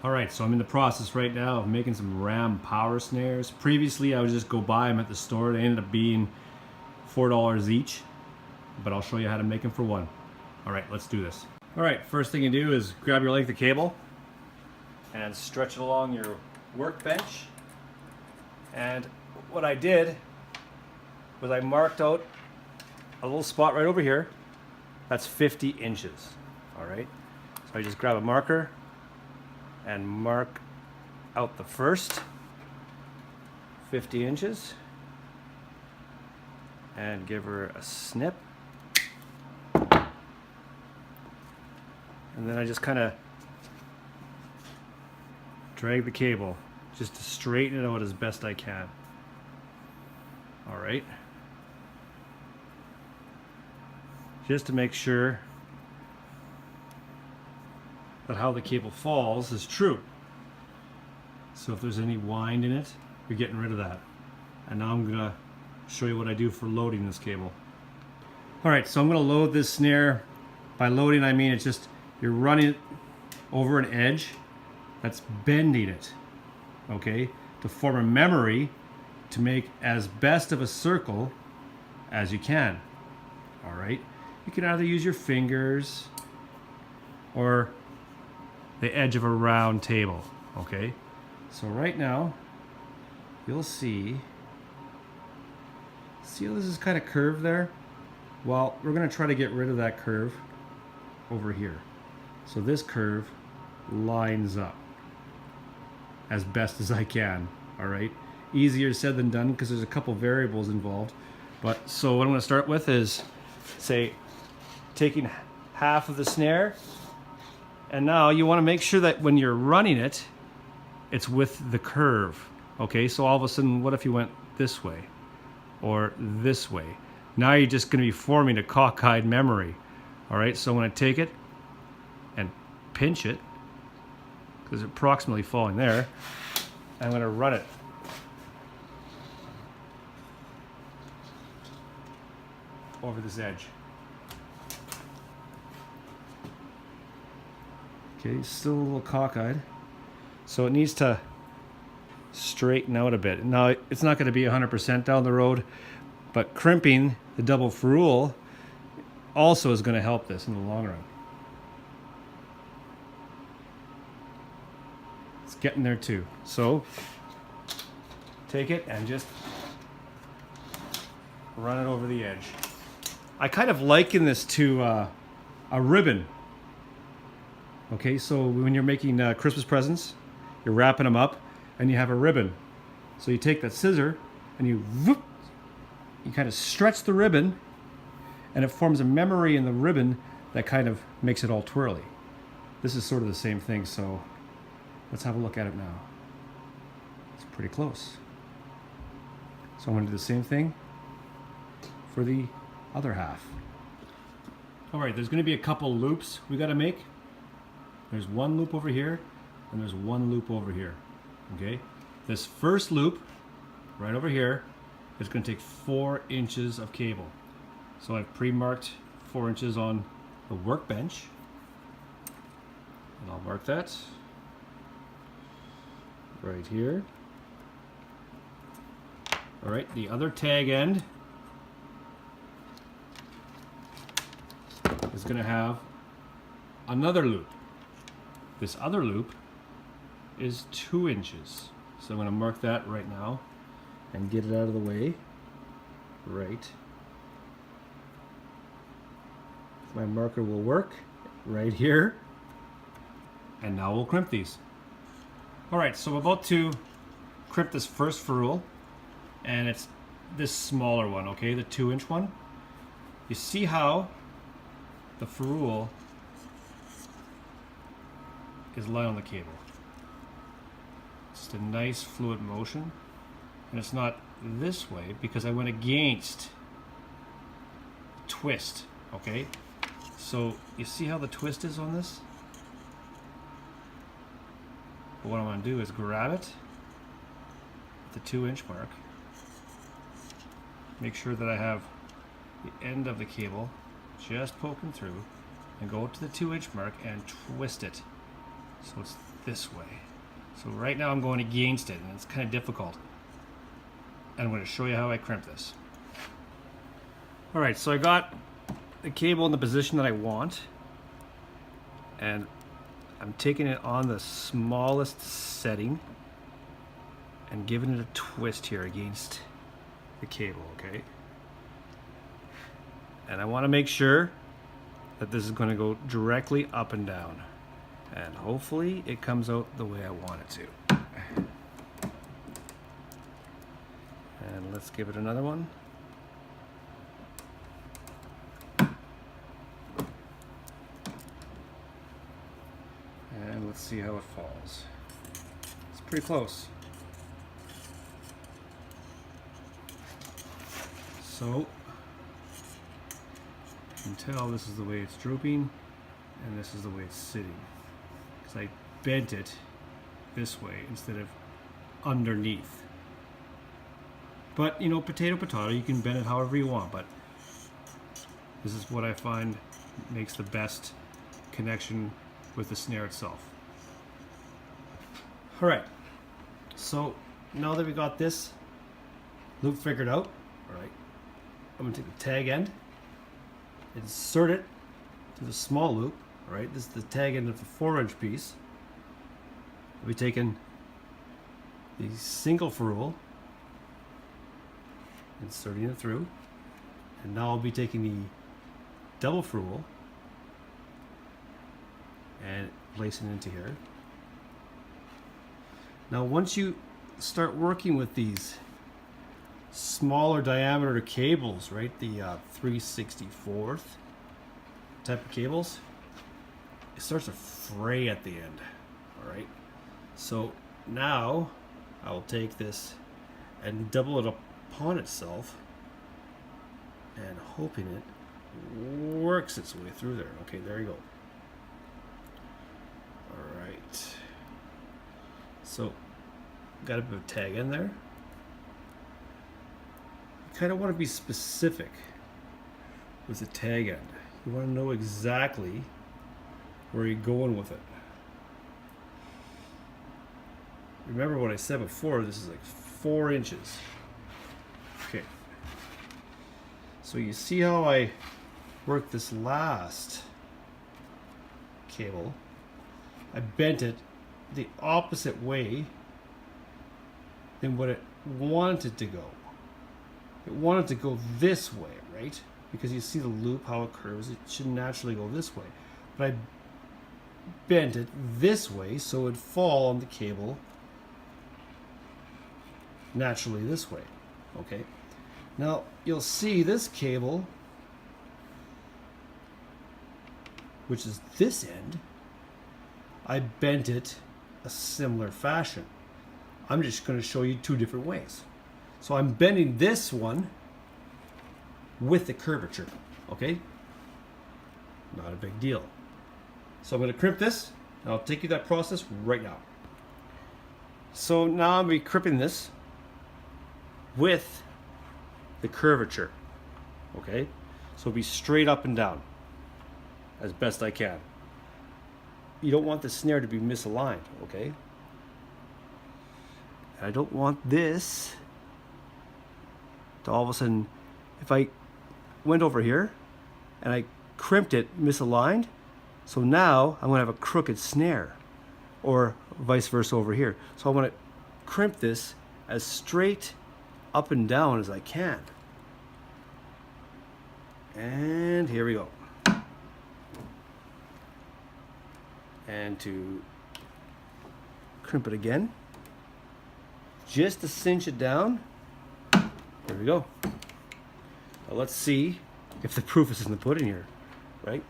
Alright, so I'm in the process right now of making some Ram power snares. Previously I would just go buy them at the store. They ended up being $4 each, but I'll show you how to make them for $1. Alright, let's do this. Alright, first thing you do is grab your length of cable and stretch it along your workbench. And what I did was I marked out a little spot right over here. That's 50 inches. Alright, so I just grab a marker and mark out the first 50 inches and give her a snip. And then I just kind of drag the cable just to straighten it out as best I can. All right. Just to make sure that how the cable falls is true. So if there's any wind in it, you're getting rid of that. And now I'm gonna show you what I do for loading this cable. Alright, so I'm gonna load this snare. By loading I mean it's just you're running it over an edge that's bending it, okay, to form a memory to make as best of a circle as you can. Alright, you can either use your fingers or the edge of a round table, okay? So right now, you'll see how this is kind of curved there? Well, we're gonna try to get rid of that curve over here. So this curve lines up as best as I can, all right? Easier said than done because there's a couple variables involved. But so what I'm gonna start with is, say, taking half of the snare. And now you want to make sure that when you're running it, it's with the curve. Okay, so all of a sudden, what if you went this way or this way? Now you're just going to be forming a cockeyed memory. All right, so I'm going to take it and pinch it because it's approximately falling there. I'm going to run it over this edge. Okay, still a little cockeyed. So it needs to straighten out a bit. Now, it's not going to be 100% down the road, but crimping the double ferrule also is going to help this in the long run. It's getting there too. So, take it and just run it over the edge. I kind of liken this to a ribbon. Okay, so when you're making Christmas presents, you're wrapping them up and you have a ribbon. So you take that scissor and you kind of stretch the ribbon and it forms a memory in the ribbon that kind of makes it all twirly. This is sort of the same thing, so let's have a look at it now. It's pretty close. So I'm going to do the same thing for the other half. All right, there's going to be a couple loops we got to make. There's one loop over here, and there's one loop over here, okay? This first loop, right over here, is going to take 4 inches of cable. So I've pre-marked 4 inches on the workbench, and I'll mark that right here. All right, the other tag end is going to have another loop. This other loop is 2 inches. So I'm going to mark that right now and get it out of the way. Right. My marker will work right here. And now we'll crimp these. Alright, so I'm about to crimp this first ferrule. And it's this smaller one, okay? The 2-inch one. You see how the ferrule is lying on the cable. Just a nice fluid motion, and it's not this way because I went against twist, okay? So you see how the twist is on this? But what I'm going to do is grab it at the 2-inch mark, make sure that I have the end of the cable just poking through, and go up to the 2-inch mark and twist it So it's this way. So right now I'm going against it, and it's kind of difficult. And I'm going to show you how I crimp this. Alright, so I got the cable in the position that I want, and I'm taking it on the smallest setting and giving it a twist here against the cable, okay? And I want to make sure that this is going to go directly up and down, and hopefully it comes out the way I want it to. And let's give it another one. And let's see how it falls. It's pretty close. So you can tell this is the way it's drooping, and this is the way it's sitting, because I bent it this way instead of underneath. But you know, potato potato, you can bend it however you want, but this is what I find makes the best connection with the snare itself. Alright, so now that we got this loop figured out, alright, I'm going to take the tag end, insert it to the small loop. Alright, this is the tag end of the 4-inch piece. I'll be taking the single ferrule, inserting it through, and now I'll be taking the double ferrule and placing it into here. Now once you start working with these smaller diameter cables, right, the 3/64 type of cables, it starts to fray at the end. Alright, so now I will take this and double it upon itself, and hoping it works its way through there. Okay, there you go. Alright, so got a bit of tag in there. You kind of want to be specific with the tag end. You want to know exactly where you're going with it. Remember what I said before, this is like 4 inches. Okay, so you see how I worked this last cable? I bent it the opposite way than what it wanted to go. It wanted to go this way, right? Because you see the loop, how it curves, it should naturally go this way. But I bent it this way so it would fall on the cable naturally this way. Okay, now you'll see this cable, which is this end, I bent it a similar fashion. I'm just going to show you 2 different ways. So I'm bending this one with the curvature, okay? Not a big deal. So I'm going to crimp this, and I'll take you that process right now. So now I'll be crimping this with the curvature, okay? So it'll be straight up and down as best I can. You don't want the snare to be misaligned, okay? I don't want this to all of a sudden, if I went over here and I crimped it misaligned, so now I'm going to have a crooked snare, or vice versa over here. So I want to crimp this as straight up and down as I can. And here we go. And to crimp it again, just to cinch it down. There we go. Now let's see if the proof is in the pudding here, right?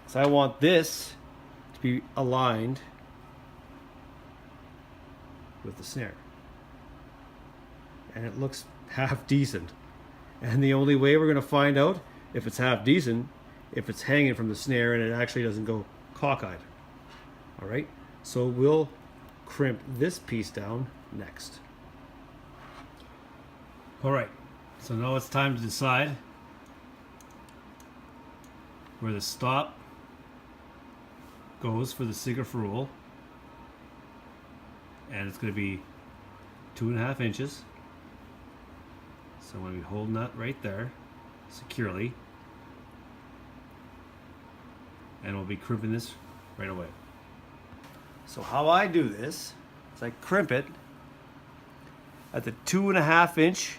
So I want this to be aligned with the snare. And it looks half decent. And the only way we're going to find out if it's half decent, if it's hanging from the snare and it actually doesn't go cockeyed. Alright, so we'll crimp this piece down next. Alright, so now it's time to decide where the stop goes for the single ferrule and it's going to be 2.5 inches. So I'm going to be holding that right there securely, and we'll be crimping this right away. So how I do this is I crimp it at the 2.5 inch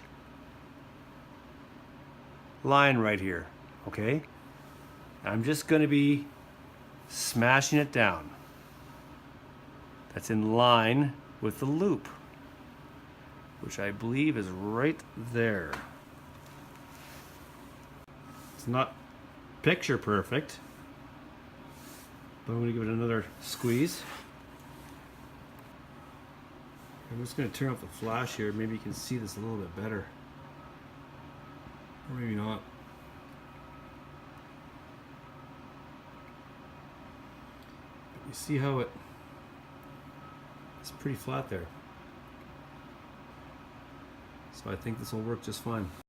line right here, okay? I'm just going to be smashing it down. That's in line with the loop, which I believe is right there. It's not picture perfect, but I'm going to give it another squeeze. I'm just going to turn off the flash here. Maybe you can see this a little bit better. Or maybe not. But you see how it's pretty flat there. So I think this will work just fine.